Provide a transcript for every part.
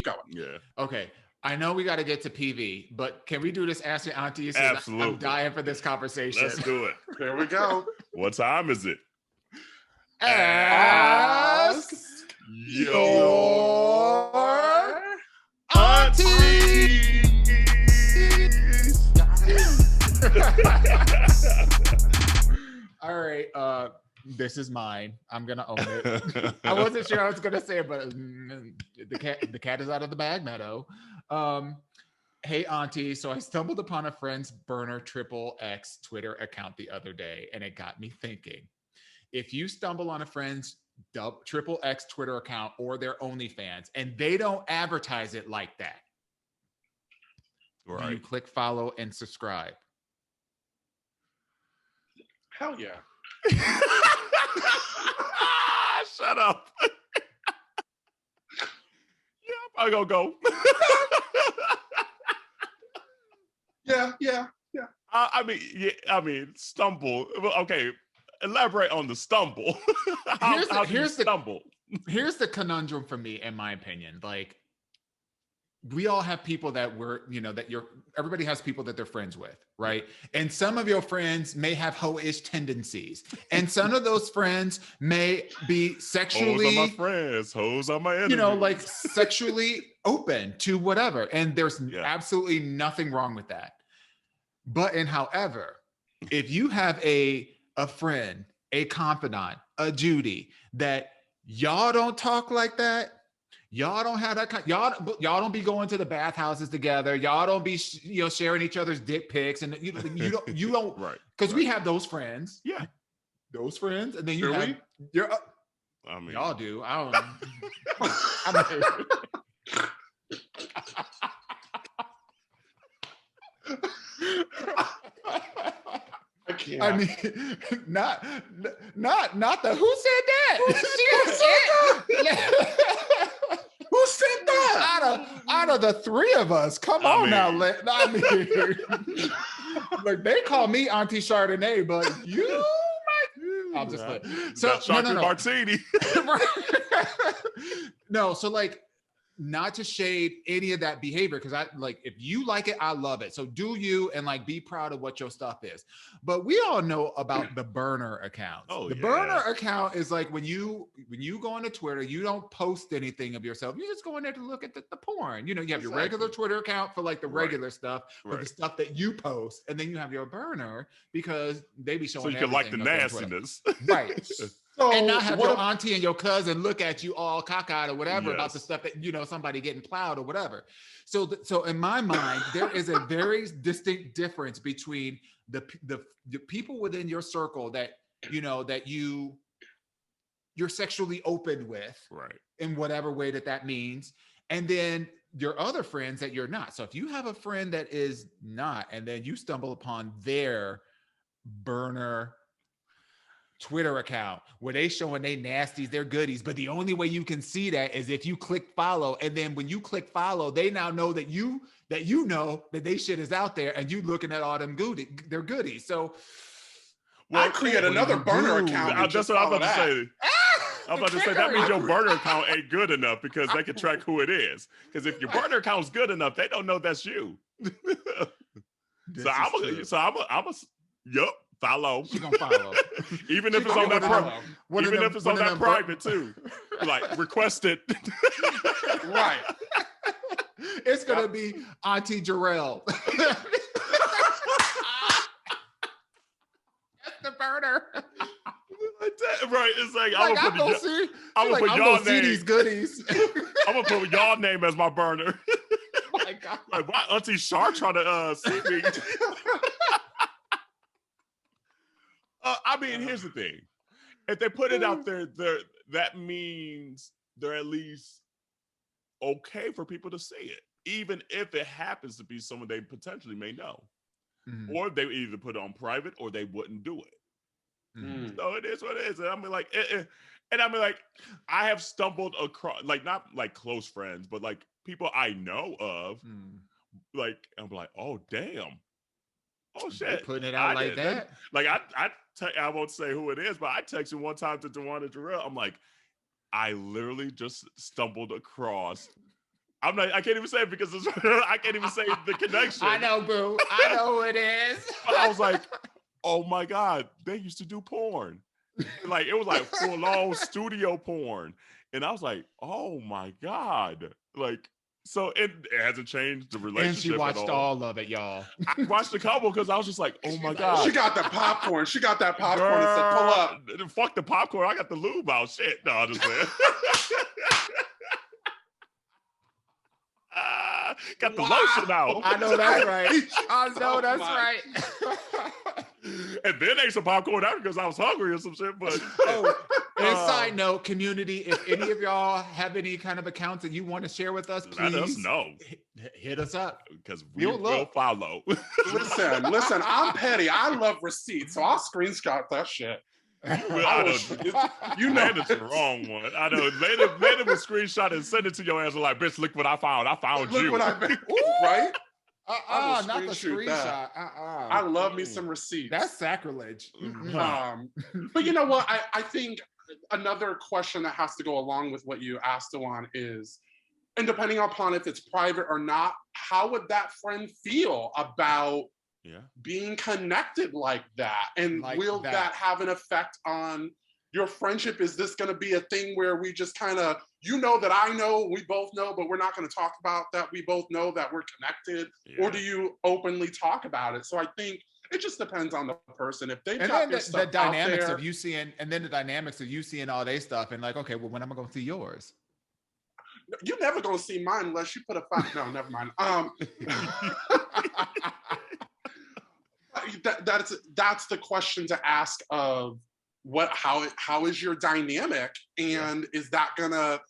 going. Yeah. Okay. I know we got to get to PV, but can we do this Ask Your Aunties? Absolutely. I'm dying for this conversation. Let's do it. Here we go. What time is it? Ask your Aunties. All right. This is mine. I'm gonna own it. I wasn't sure I was gonna say it, but the cat is out of the bag, Meadow. Hey, Auntie. So I stumbled upon a friend's burner XXX Twitter account the other day, and it got me thinking. If you stumble on a friend's XXX Twitter account or their OnlyFans, and they don't advertise it like that, do you click follow and subscribe? Hell yeah. Shut up. Yeah, I'm gonna go. Yeah. I mean, stumble. Okay, elaborate on the stumble. Here's the conundrum for me, in my opinion. Like, we all have people that everybody has people that they're friends with, right? And some of your friends may have hoe-ish tendencies. And some of those friends may be sexually... Hoes are my friends. Hoes are my enemies. Like sexually open to whatever. And there's absolutely nothing wrong with that. But however, if you have a friend, a confidant, a Judy, that y'all don't talk like that, y'all don't have that y'all don't be going to the bathhouses together. Y'all don't be sharing each other's dick pics, and you don't right, because we have those friends. Yeah, those friends, and then I mean, y'all do. I don't. I can't. I mean, not the who said that? Who said that? Out of the three of us, come on now. I mean, like, they call me Auntie Chardonnay, but you might. I'm just like, so no. Martini. No, so like, not to shade any of that behavior, because I like, if you like it, I love it. So do you, and like, be proud of what your stuff is. But we all know about the burner account. Burner account is like when you go onto Twitter, you don't post anything of yourself. You just go in there to look at the porn. You have your regular Twitter account for like the regular stuff, for the stuff that you post, and then you have your burner because they be showing. So you can like the nastiness, right? So and not have your auntie and your cousin look at you all cockeyed or whatever about the stuff that, somebody getting plowed or whatever. So in my mind, there is a very distinct difference between the people within your circle that, that you're sexually open with, right, in whatever way that means. And then your other friends that you're not. So if you have a friend that is not, and then you stumble upon their burner Twitter account where they showing they nasties, their goodies, but the only way you can see that is if you click follow, and then when you click follow, they now know that that they shit is out there, and you looking at all them their goodies. So I create another burner account. That's what I'm about to say. I'm about to say that means your burner account ain't good enough because they can track who it is. Because if your burner account's good enough, they don't know that's you. Follow. She's gonna follow. Even if it's on that private too. Like, requested. Right. It's gonna be Auntie Jerrell. That's the burner. Right. It's like I'm gonna put y'all name. See these goodies. I'm gonna put y'all name as my burner. Oh my God. Like, why Auntie Char trying to see me? I mean, here's the thing. If they put it out there, that means they're at least okay for people to see it, even if it happens to be someone they potentially may know. Mm-hmm. Or they either put it on private or they wouldn't do it. Mm-hmm. So it is what it is. And I mean, like, I have stumbled across, like, not like close friends, but like people I know of. Like, I'm like, oh, damn. Oh, shit. They're putting it out like that. Like, I won't say who it is, but I texted one time to Dawon and Jerrell. I'm like, I literally just stumbled across I can't even say it because I can't even say the connection. I know, boo. I know who it is. I was like, oh my God, they used to do porn. Like, it was like full-on studio porn. And I was like, oh my God. Like, so it hasn't changed the relationship. And she watched all of it, y'all. I watched a couple because I was just like, oh my God. She got the popcorn. She got that popcorn and said, pull up. Fuck the popcorn. I got the lube out. Shit. No, I'm just saying. Got the lotion out. I know that's right. I know that's right. And then ate some popcorn after because I was hungry or some shit. But and side note, community, if any of y'all have any kind of accounts that you want to share with us, please let us know. Hit us up because we will follow. Listen, I'm petty. I love receipts, so I'll screenshot that shit. You know it's the wrong one. I know. Later will screenshot and send it to your ass like, bitch, look what I found. I found you. Look what right? Not the screenshot. I love me some receipts. That's sacrilege. But you know what? I think another question that has to go along with what you asked, Dawon, is, and depending upon if it's private or not, how would that friend feel about being connected like that? And will that have an effect on your friendship? Is this going to be a thing where we just kind of, you know that I know, we both know, but we're not going to talk about that we both know that we're connected? Or do you openly talk about it? So I think it just depends on the person. If they got the dynamics of you seeing, and then the dynamics of you seeing all their stuff, and like, okay, well, when am I going to see yours? You're never going to see mine unless you put a fight. No, never mind. That's the question to ask of how is your dynamic, and is that gonna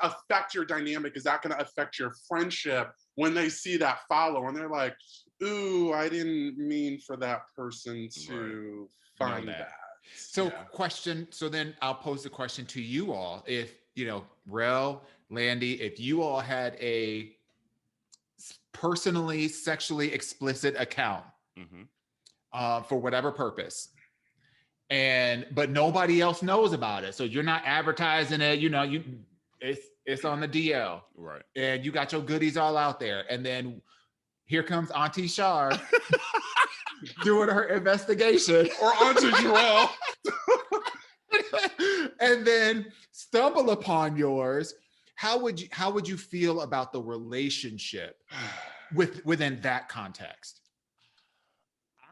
affect your dynamic? Is that gonna affect your friendship when they see that follow and they're like, ooh, I didn't mean for that person to find that. So so then I'll pose the question to you all. If, Rel, Landy, if you all had a personally sexually explicit account, for whatever purpose, but nobody else knows about it, so you're not advertising it, it's on the DL, right? And you got your goodies all out there, and then here comes Auntie Shar doing her investigation, or Auntie Jerrell, and then stumble upon yours. How would you feel about the relationship within that context?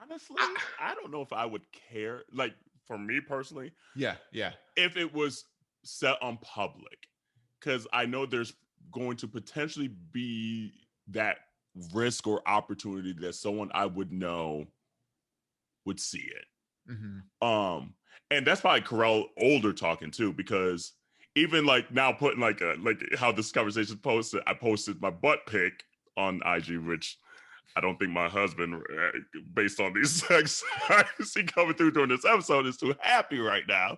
Honestly, I don't know if I would care. Like, for me personally, if it was set on public, because I know there's going to potentially be that risk or opportunity that someone I would know would see it. And that's probably Kerel older talking too, because even like now putting like how this conversation posted, I posted my butt pic on IG, which I don't think my husband, based on these sex I see coming through during this episode, is too happy right now.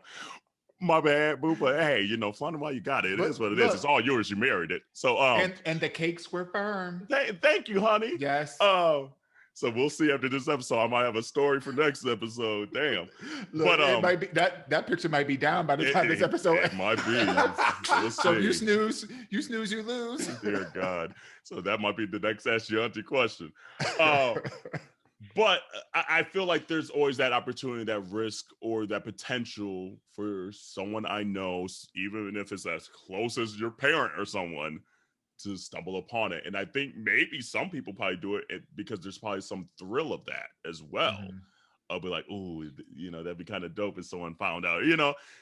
My bad, boo. But hey, fun while you got it. It is what it is. It's all yours. You married it. So and the cakes were firm. Thank you, honey. Yes. So we'll see after this episode. I might have a story for next episode. Damn. Look, but it might be that picture might be down by the time this episode. It might be. We'll so you snooze, you lose. Dear God. So that might be the next Ask Your Auntie question. But I feel like there's always that opportunity, that risk, or that potential for someone I know, even if it's as close as your parent or someone, to stumble upon it. And I think maybe some people probably do it because there's probably some thrill of that as well. I'll be like, oh, that'd be kind of dope if someone found out,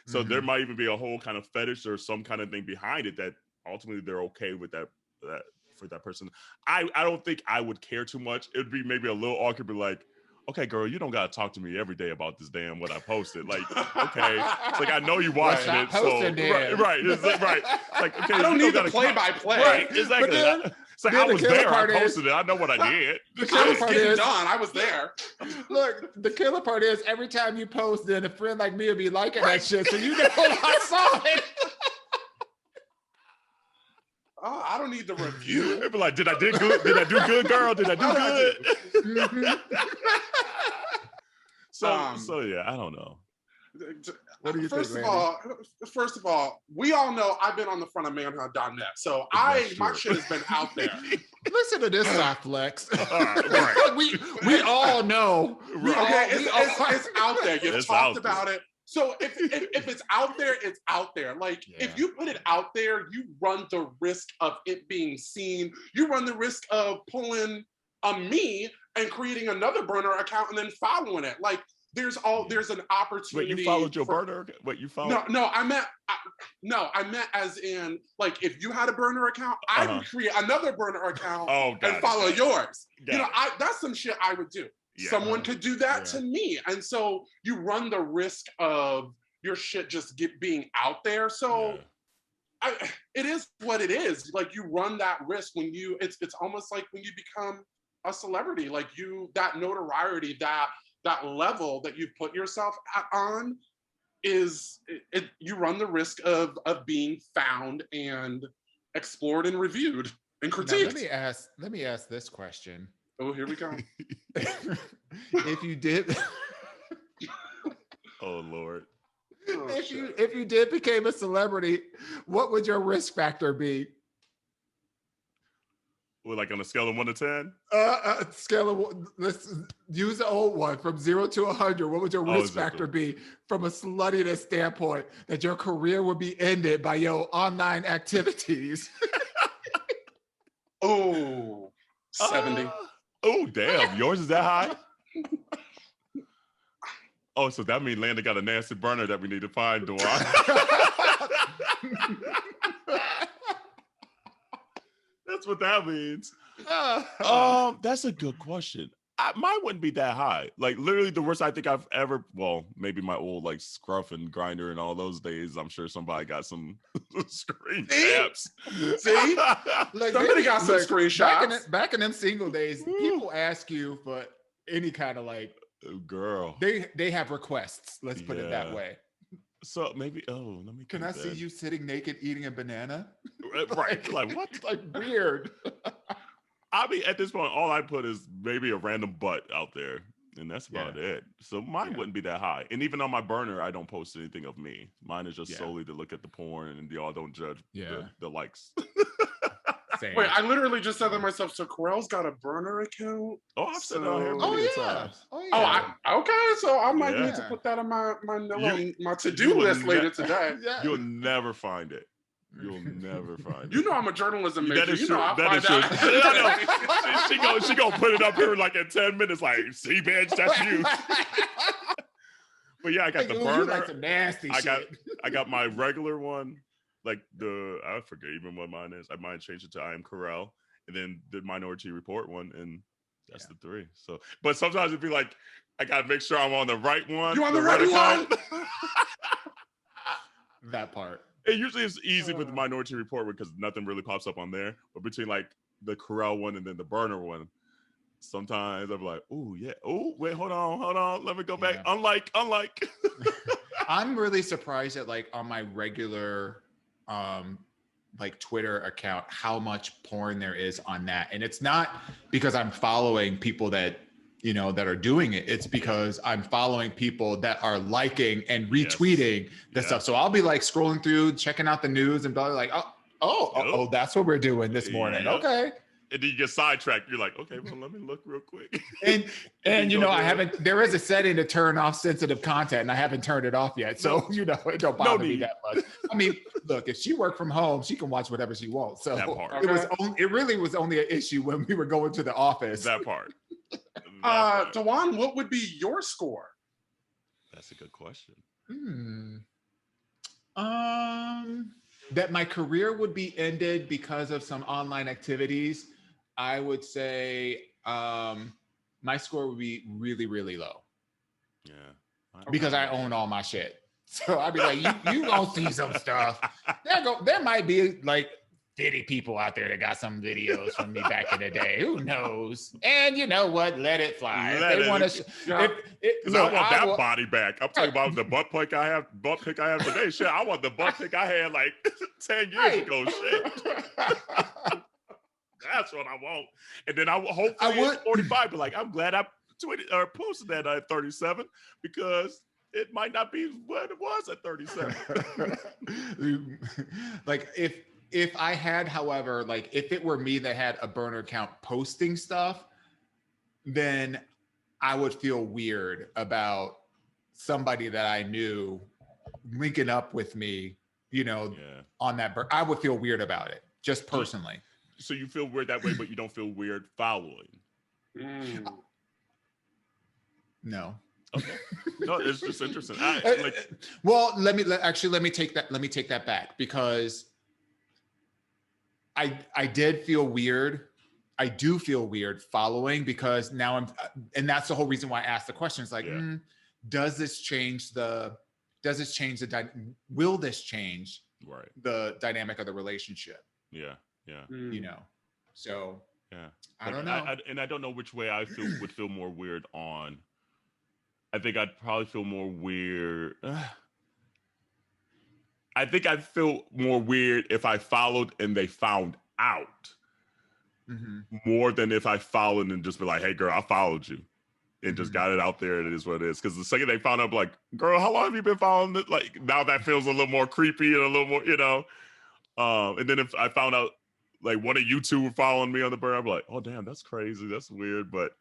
So there might even be a whole kind of fetish or some kind of thing behind it that ultimately they're okay with that for that person. I don't think I would care too much. It'd be maybe a little awkward, but like, okay, girl, you don't gotta talk to me every day about this damn what I posted. Like, okay, it's like I know you watching it, so right. It's like, okay, I don't need the play-by-play. Right, exactly. It's like I was there. I posted it. I know what I did. The killer part is done. I was there. Look, the killer part is every time you post, then a friend like me will be liking that shit, so you know I saw it. Oh, I don't need the review. They'd be like, did I do good? Did I do good, girl? Did I do good? So yeah, I don't know. What do you think, Randy? First of all, we all know I've been on the front of manhunt.net, so my shit has been out there. Listen to this soft flex. Right. we all know. It's out there. You've talked about it. So if it's out there, it's out there. Like if you put it out there, you run the risk of it being seen. You run the risk of pulling a me and creating another burner account and then following it. Like there's an opportunity. Wait, you followed your burner? What you followed? No, I meant as in like if you had a burner account, I would create another burner account and follow yours. That's some shit I would do. Yeah. Someone could do that to me. And so you run the risk of your shit just being out there. So it is what it is. Like you run that risk when it's almost like when you become a celebrity, like that notoriety, that level that you put yourself on you run the risk of being found and explored and reviewed and critiqued. Now, let me ask this question. Oh, here we go. If you did, oh Lord, if you did become a celebrity, what would your risk factor be? Well, like on a scale of 1 to 10? Scale of 1. Let's use the old one from 0 to 100. What would your risk factor be from a sluttiness standpoint that your career would be ended by your online activities? 70. Oh, damn. Yours is that high? Oh, so that means Landon got a nasty burner that we need to find, Dawon. That's what that means. That's a good question. Mine wouldn't be that high. Like literally the worst I think I've ever, well, maybe my old like Scruff and Grinder and all those days. I'm sure somebody got some screen caps. See? Like somebody got some screenshots. Back in them single days, people ask you for any kind of like girl. They have requests. Let's put it that way. So maybe, let me. Can I see you sitting naked eating a banana? Right. Like what? Like weird. I mean, at this point, all I put is maybe a random butt out there, and that's about it. So mine wouldn't be that high. And even on my burner, I don't post anything of me. Mine is just solely to look at the porn, and y'all don't judge the likes. Same. Wait, I literally just said that myself. So Kerel's got a burner account. Oh, I've said that on here many times. Okay, so I might need to put that on my to-do list later today. You'll never find it. You'll never find it. You know I'm a journalism major. I'll find out. She gonna put it up here like in 10 minutes. Like, see, bitch, that's you. But yeah, I got the burner. Like some nasty shit. I got my regular one. Like I forget even what mine is. I might change it to I Am Kerel, and then the Minority Report one, and that's the 3. So, but sometimes it'd be like I gotta make sure I'm on the right one. You on the right one? That part. It usually is easy with the Minority Report because nothing really pops up on there. But between like the Kerel one and then the burner one, sometimes I'm like, oh yeah, oh wait, hold on, let me go back. Unlike. I'm really surprised that like on my regular like Twitter account how much porn there is on that, and it's not because I'm following people that that are doing it. It's because I'm following people that are liking and retweeting the stuff. So I'll be like scrolling through, checking out the news, and be like, oh, that's what we're doing this morning. Okay. And then you get sidetracked. You're like, okay, well, let me look real quick. And I haven't. There is a setting to turn off sensitive content, and I haven't turned it off yet. So it don't bother me that much. I mean, look, if she worked from home, she can watch whatever she wants. So it really was only an issue when we were going to the office. That part. Dawon, what would be your score? That's a good question. That my career would be ended because of some online activities. I would say my score would be really, really low. Yeah. Because I own all my shit. So I'd be like, you gonna see some stuff. There might be like 50 people out there that got some videos from me back in the day. Who knows? And you know what? Let it fly. If they want to. I want that body back. I'm talking about the butt pic I have today. Shit, I want the butt pic I had like 10 years ago. Shit. That's what I want. And then I would 45 be like, I'm glad I tweeted or posted that at 37 because it might not be what it was at 37. Like if I had, however, like if it were me that had a burner account posting stuff, then I would feel weird about somebody that I knew linking up with me, on that. I would feel weird about it, just personally. So you feel weird that way, but you don't feel weird following. No. Okay. No, it's just interesting. Well, let me take that back, because I did feel weird. I do feel weird following, because now and that's the whole reason why I asked the question. It's like, will this change the dynamic of the relationship? Yeah. So yeah, I don't know. I don't know which way I would feel more weird on. I think I'd probably feel more weird. I think I'd feel more weird if I followed and they found out, more than if I followed and just be like, "Hey, girl, I followed you," and just got it out there. And it is what it is. Because the second they found out, like, "Girl, how long have you been following it?" Like, now that feels a little more creepy and a little more, And then if I found out, like, one of you two were following me on the bird, I'm like, "Oh, damn, that's crazy. That's weird." But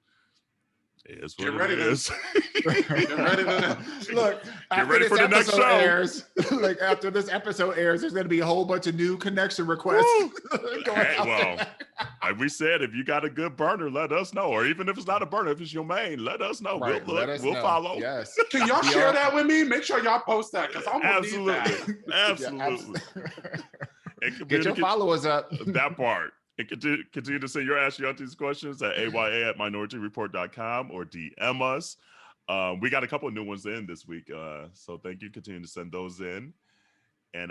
it's what it is. Get ready to look. Get ready for the next show. Airs, like after this episode airs, there's going to be a whole bunch of new connection requests. Like we said, if you got a good burner, let us know. Or even if it's not a burner, if it's your main, let us know. Right, We'll follow. Yes. Can y'all share that with me? Make sure y'all post that, because I'm gonna need that. Absolutely. Get your followers up. That part. And continue to send your Ask Yo AunTeas questions at aya@minorietyreport.com or DM us. We got a couple of new ones in this week. So thank you. Continue to send those in. And